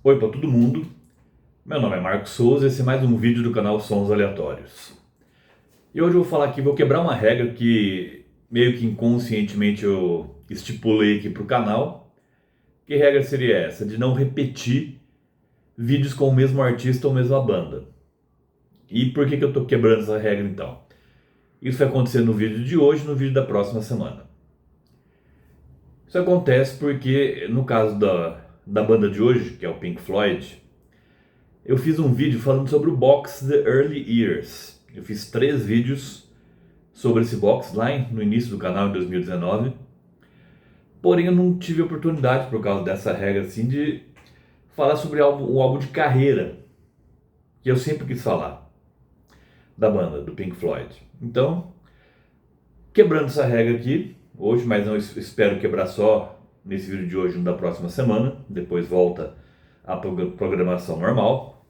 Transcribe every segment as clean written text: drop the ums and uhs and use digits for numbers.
Oi para todo mundo, meu nome é Marcos Souza e esse é mais um vídeo do canal Sons Aleatórios. E hoje eu vou falar aqui, vou quebrar uma regra que meio que inconscientemente eu estipulei aqui para o canal. Que regra seria essa? De não repetir vídeos com o mesmo artista ou mesma banda. E por que eu estou quebrando essa regra então? Isso vai acontecer no vídeo de hoje e no vídeo da próxima semana. Isso acontece porque no caso da banda de hoje, que é o Pink Floyd, eu fiz um vídeo falando sobre o box The Early Years. Eu fiz 3 vídeos sobre esse box lá no início do canal, em 2019. Porém, eu não tive oportunidade, por causa dessa regra assim, de falar sobre um álbum de carreira, que eu sempre quis falar, da banda, do Pink Floyd. Então, quebrando essa regra aqui, hoje, mas não espero quebrar só nesse vídeo de hoje e no da próxima semana, depois volta a programação normal.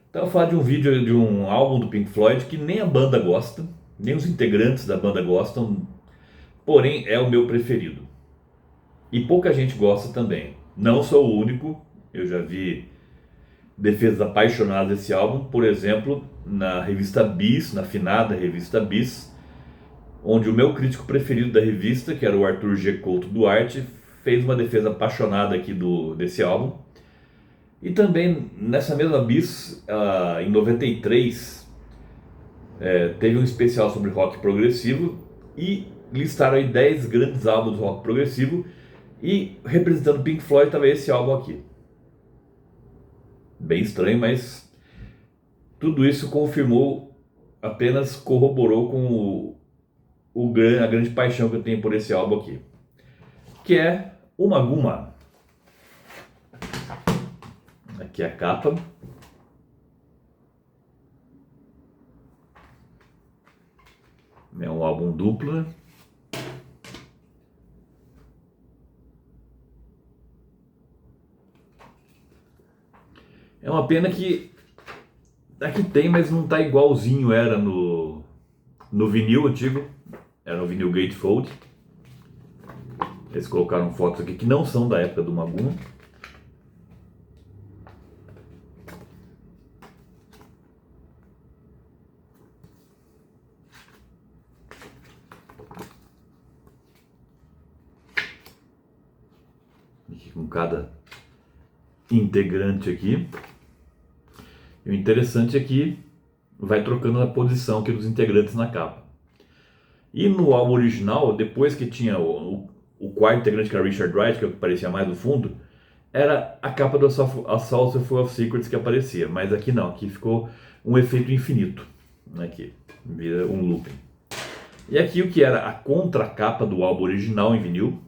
Então eu vou falar de um vídeo de um álbum do Pink Floyd que nem a banda gosta, nem os integrantes da banda gostam, porém é o meu preferido. E pouca gente gosta também. Não sou o único, eu já vi defesas apaixonadas desse álbum, por exemplo, na revista Bis, na finada revista Bis, onde o meu crítico preferido da revista, que era o Arthur G. Couto Duarte, fez uma defesa apaixonada aqui desse álbum. E também nessa mesma Bis, em 93, teve um especial sobre rock progressivo e listaram aí 10 grandes álbuns do rock progressivo e representando Pink Floyd estava esse álbum aqui. Bem estranho, mas tudo isso confirmou, apenas corroborou com a grande paixão que eu tenho por esse álbum aqui, que é Uma Guma. Aqui é a capa. É um álbum duplo, né? É uma pena que aqui tem, mas não tá igualzinho era no vinil antigo. Era no vinil Gatefold. Eles colocaram fotos aqui que não são da época do Maguma. Aqui com cada integrante aqui. E o interessante é que vai trocando a posição aqui dos integrantes na capa. E no álbum original, depois que tinha o quarto integrante, que era Richard Wright, que é o que aparecia mais no fundo, era a capa do Assault Full of Secrets que aparecia. Mas aqui não, aqui ficou um efeito infinito. Aqui, vira um looping. E aqui o que era a contracapa do álbum original em vinil,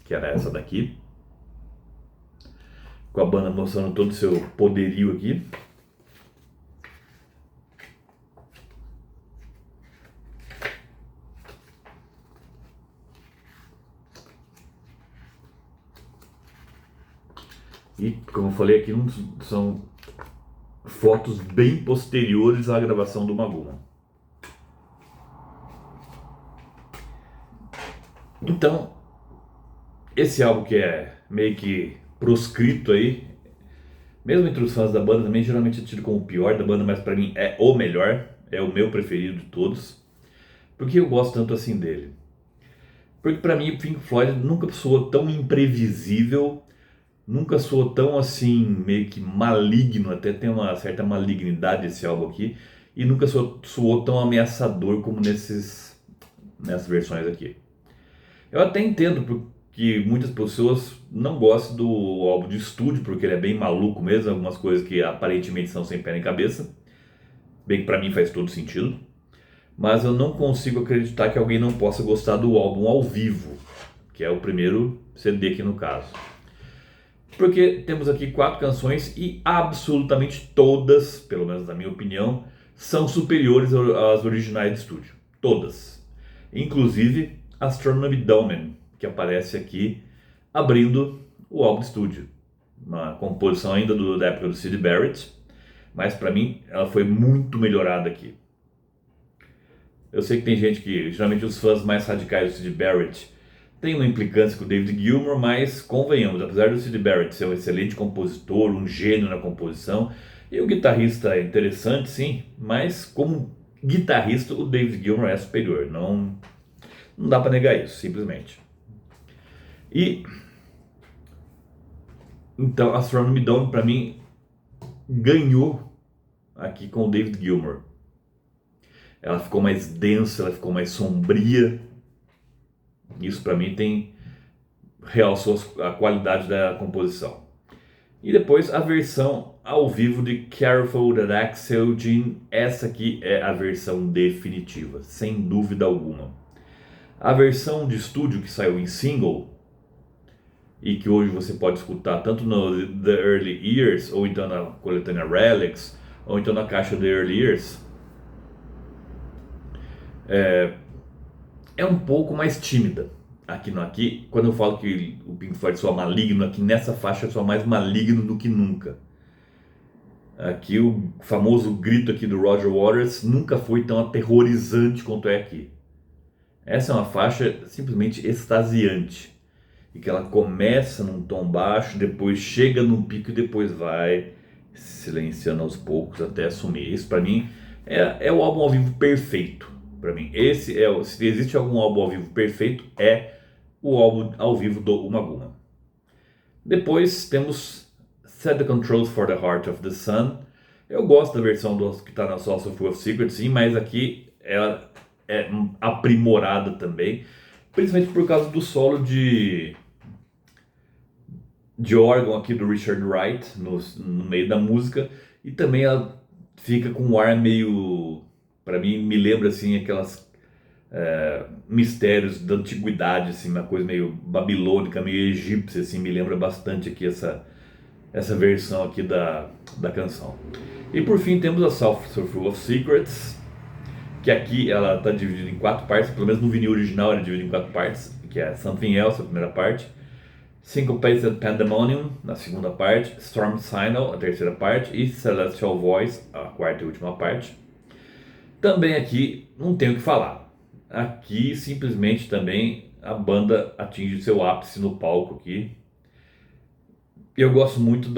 que era essa daqui, com a banda mostrando todo o seu poderio aqui. E, como eu falei aqui, são fotos bem posteriores à gravação do Maguma. Então, esse álbum que é meio que proscrito aí, mesmo entre os fãs da banda também, geralmente é tido como o pior da banda, mas pra mim é o melhor, é o meu preferido de todos. Por que eu gosto tanto assim dele? Porque pra mim o Pink Floyd nunca soou tão imprevisível, nunca soou tão assim, meio que maligno, até tem uma certa malignidade esse álbum aqui, e nunca soou tão ameaçador como nessas versões aqui. Eu até entendo porque muitas pessoas não gostam do álbum de estúdio, porque ele é bem maluco mesmo, algumas coisas que aparentemente são sem pé nem cabeça, bem que pra mim faz todo sentido, mas eu não consigo acreditar que alguém não possa gostar do álbum ao vivo, que é o primeiro CD aqui no caso. Porque temos aqui 4 canções e absolutamente todas, pelo menos na minha opinião, são superiores às originais de estúdio. Todas. Inclusive Astronomy Domain, que aparece aqui abrindo o álbum de estúdio. Uma composição ainda da época do Syd Barrett, mas para mim ela foi muito melhorada aqui. Eu sei que tem gente que, geralmente os fãs mais radicais do Syd Barrett, tem uma implicância com o David Gilmour, mas convenhamos, apesar do Syd Barrett ser um excelente compositor, um gênio na composição, e o guitarrista é interessante sim, mas como guitarrista o David Gilmour é superior, não dá para negar isso, simplesmente. E então a Astronomy Dawn para mim ganhou aqui com o David Gilmour. Ela ficou mais densa, ela ficou mais sombria. Isso para mim realçou a qualidade da composição. E depois a versão ao vivo de Careful That Axel Jean, essa aqui é a versão definitiva, sem dúvida alguma. A versão de estúdio que saiu em single e que hoje você pode escutar tanto no The Early Years, ou então na coletânea Relics, ou então na caixa The Early Years, é um pouco mais tímida. Aqui, quando eu falo que o Pink Floyd soa maligno, aqui nessa faixa soa mais maligno do que nunca. Aqui o famoso grito aqui do Roger Waters nunca foi tão aterrorizante quanto é aqui. Essa é uma faixa simplesmente extasiante, e que ela começa num tom baixo, depois chega num pico e depois vai silenciando aos poucos até sumir. Isso para mim é o álbum ao vivo perfeito. Para mim, se existe algum álbum ao vivo perfeito, é o álbum ao vivo do Uma Guma. Depois temos Set the Controls for the Heart of the Sun. Eu gosto da versão que está na Source of Full of Secrets, sim, mas aqui ela é aprimorada também, principalmente por causa do solo de órgão aqui do Richard Wright no meio da música, e também ela fica com um ar meio, para mim, me lembra assim aquelas mistérios da antiguidade, assim, uma coisa meio babilônica, meio egípcia, assim, me lembra bastante aqui essa versão aqui da canção. E por fim temos a Source Full of Secrets, que aqui ela está dividida em 4 partes, pelo menos no vinil original ela é dividida em 4 partes, que é Something Else, a primeira parte, Syncopated Pandemonium, na segunda parte, Storm Signal, a terceira parte, e Celestial Voice, a quarta e última parte. Também aqui não tenho o que falar. Aqui simplesmente também a banda atinge seu ápice no palco aqui. Eu gosto muito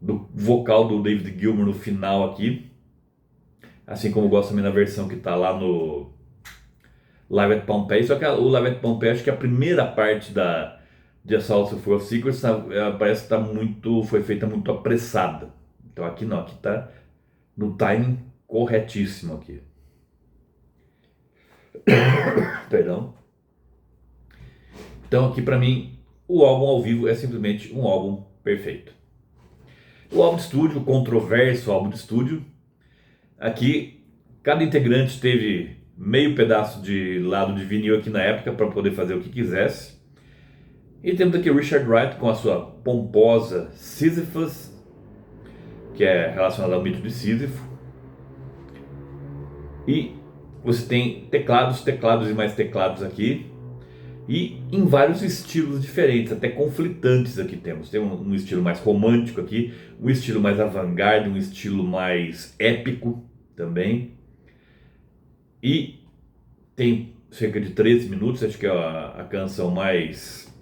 do vocal do David Gilmour no final aqui, assim como eu gosto também da versão que está lá no Live at Pompeii. Só que o Live at Pompeii, acho que a primeira parte de Assault Full of Secrets parece que foi feita muito apressada. Então aqui não, aqui está no timing corretíssimo aqui. Perdão. Então aqui para mim o álbum ao vivo é simplesmente um álbum perfeito. O álbum de estúdio, o controverso álbum de estúdio, aqui cada integrante teve meio pedaço de lado de vinil aqui na época para poder fazer o que quisesse. E temos aqui Richard Wright com a sua pomposa Sisyphus, que é relacionada ao mito de Sísifo. E você tem teclados e mais teclados aqui, e em vários estilos diferentes, até conflitantes aqui temos. Tem um estilo mais romântico aqui, um estilo mais avant-garde, um estilo mais épico também. E tem cerca de 13 minutos, acho que é a canção mais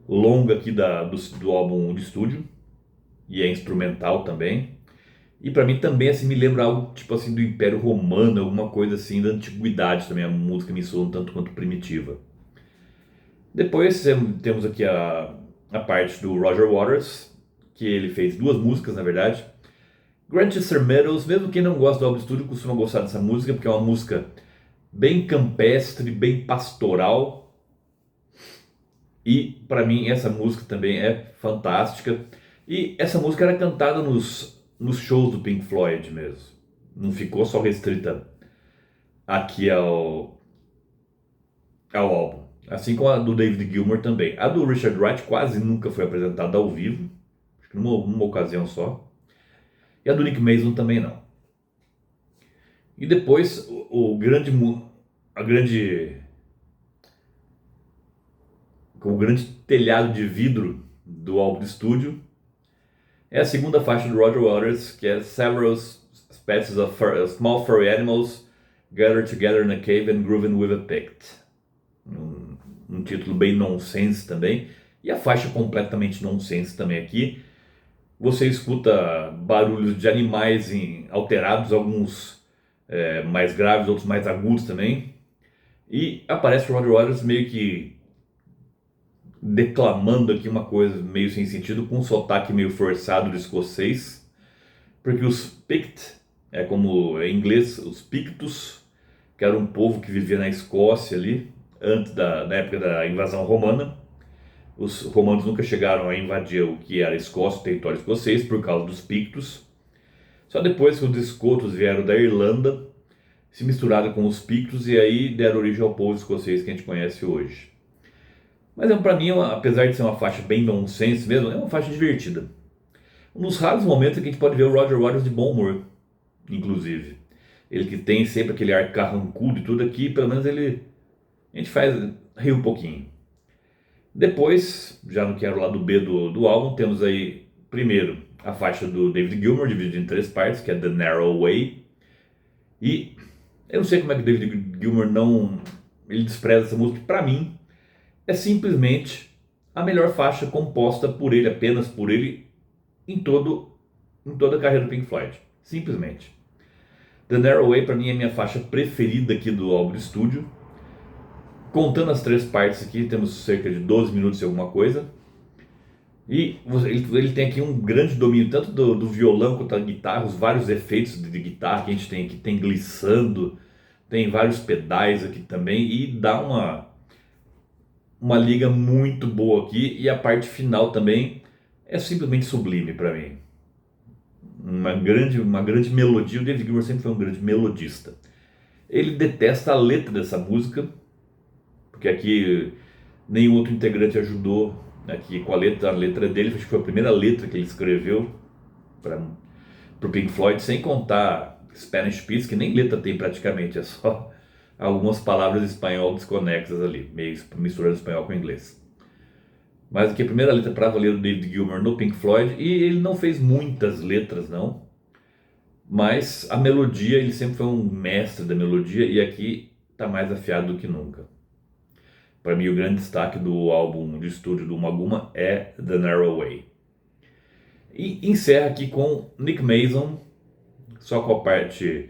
longa aqui do álbum de estúdio, e é instrumental também. E para mim também assim, me lembra algo tipo assim do Império Romano, alguma coisa assim da antiguidade também. A música me soa um tanto quanto primitiva. Depois temos aqui a parte do Roger Waters, que ele fez 2 músicas na verdade. Grantchester Meadows, mesmo quem não gosta do álbum de estúdio costuma gostar dessa música, porque é uma música bem campestre, bem pastoral. E para mim essa música também é fantástica. E essa música era cantada nos shows do Pink Floyd mesmo. Não ficou só restrita aqui ao álbum. Assim como a do David Gilmour também. A do Richard Wright quase nunca foi apresentada ao vivo. Acho que numa ocasião só. E a do Nick Mason também não. E depois o grande telhado de vidro do álbum de estúdio é a segunda faixa do Roger Waters, que é Several Species of Small Furry Animals Gathered Together in a Cave and Grooving with a Pict. título bem nonsense também, e a faixa completamente nonsense também aqui. Você escuta barulhos de animais alterados, alguns mais graves, outros mais agudos também. E aparece o Roger Waters meio que declamando aqui uma coisa meio sem sentido, com um sotaque meio forçado do escocês, porque os Pict, como em inglês, os Pictos, que era um povo que vivia na Escócia ali, antes na época da invasão romana. Os romanos nunca chegaram a invadir o que era a Escócia, o território escocês, por causa dos Pictos. Só depois que os escotos vieram da Irlanda, se misturaram com os Pictos e aí deram origem ao povo escocês que a gente conhece hoje. Mas para mim, apesar de ser uma faixa bem nonsense mesmo, é uma faixa divertida. Um dos raros momentos em que a gente pode ver o Roger Waters de bom humor, inclusive. Ele que tem sempre aquele ar carrancudo e tudo aqui, pelo menos a gente faz rir um pouquinho. Depois, já no que era o lado B do álbum, temos aí, primeiro, a faixa do David Gilmour, dividida em 3 partes, que é The Narrow Way. E eu não sei como é que o David Gilmour ele despreza essa música, que pra mim é simplesmente a melhor faixa composta por ele, apenas por ele, em toda a carreira do Pink Floyd. Simplesmente. The Narrow Way pra mim é a minha faixa preferida aqui do álbum de estúdio. Contando as 3 partes aqui, temos cerca de 12 minutos e alguma coisa. E ele tem aqui um grande domínio, tanto do violão quanto da guitarra, os vários efeitos de guitarra que a gente tem aqui, tem glissando, tem vários pedais aqui também, e dá uma liga muito boa aqui, e a parte final também é simplesmente sublime para mim. Uma grande melodia, o David Gilmour sempre foi um grande melodista. Ele detesta a letra dessa música, porque aqui nenhum outro integrante ajudou aqui com a letra dele, acho que foi a primeira letra que ele escreveu para o Pink Floyd, sem contar Spanish Peace, que nem letra tem praticamente, é só algumas palavras em espanhol desconexas ali, meio misturando espanhol com inglês. Mas aqui a primeira letra para valer do David Gilmour no Pink Floyd, e ele não fez muitas letras não, mas a melodia, ele sempre foi um mestre da melodia, e aqui está mais afiado do que nunca. Para mim, o grande destaque do álbum de estúdio do Maguma é The Narrow Way. E encerra aqui com Nick Mason, só com a parte...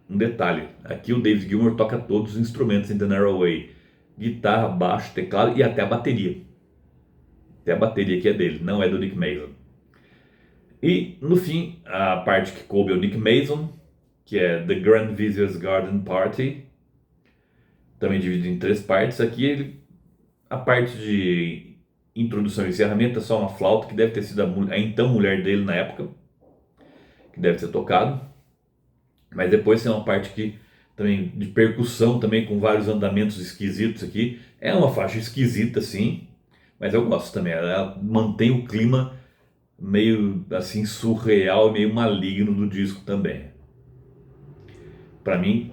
um detalhe, aqui o David Gilmour toca todos os instrumentos em The Narrow Way. Guitarra, baixo, teclado e até a bateria. Até a bateria que é dele, não é do Nick Mason. E no fim, a parte que coube ao Nick Mason, que é The Grand Vizier's Garden Party, também dividido em 3 partes. Aqui a parte de introdução e encerramento é só uma flauta, que deve ter sido a então mulher dele na época, que deve ter tocado. Mas depois tem uma parte aqui também de percussão, também com vários andamentos esquisitos aqui. É uma faixa esquisita sim, mas eu gosto também. Ela mantém o clima meio assim surreal, meio maligno do disco também. Para mim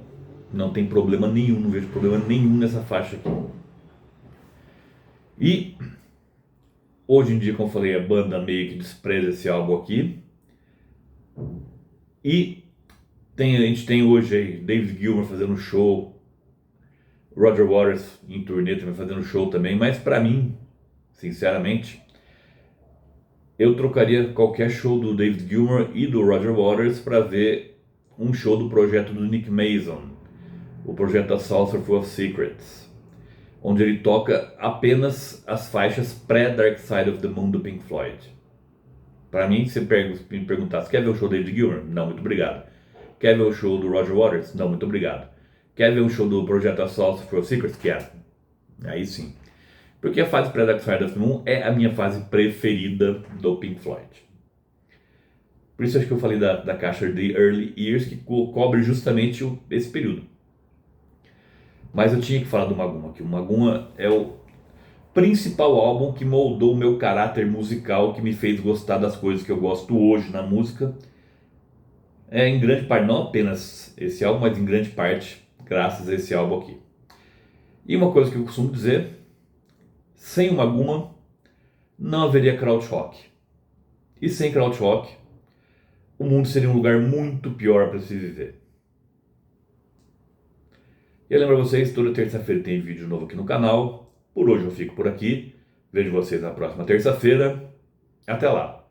não tem problema nenhum, não vejo problema nenhum nessa faixa aqui. E hoje em dia, como eu falei, a banda meio que despreza esse álbum aqui. E a gente tem hoje aí David Gilmour fazendo show, Roger Waters em turnê também fazendo show também, mas para mim, sinceramente, eu trocaria qualquer show do David Gilmour e do Roger Waters para ver um show do projeto do Nick Mason, o projeto da Saucer Full of Secrets, onde ele toca apenas as faixas pré-Dark Side of the Moon do Pink Floyd. Para mim, se me perguntasse, quer ver o show do David Gilmour? Não, muito obrigado. Quer ver o show do Roger Waters? Não, muito obrigado. Quer ver um show do projeto da Saucer Full of Secrets? Quero. Aí sim. Porque a fase pré-Dark Side of the Moon é a minha fase preferida do Pink Floyd. Por isso acho que eu falei da caixa de Early Years, que cobre justamente esse período. Mas eu tinha que falar do Maguma, que o Maguma é o principal álbum que moldou o meu caráter musical, que me fez gostar das coisas que eu gosto hoje na música. Em grande parte, não apenas esse álbum, mas em grande parte graças a esse álbum aqui. E uma coisa que eu costumo dizer, sem o Maguma não haveria krautrock. E sem krautrock, o mundo seria um lugar muito pior para se viver. E eu lembro a vocês, toda terça-feira tem vídeo novo aqui no canal. Por hoje eu fico por aqui. Vejo vocês na próxima terça-feira. Até lá!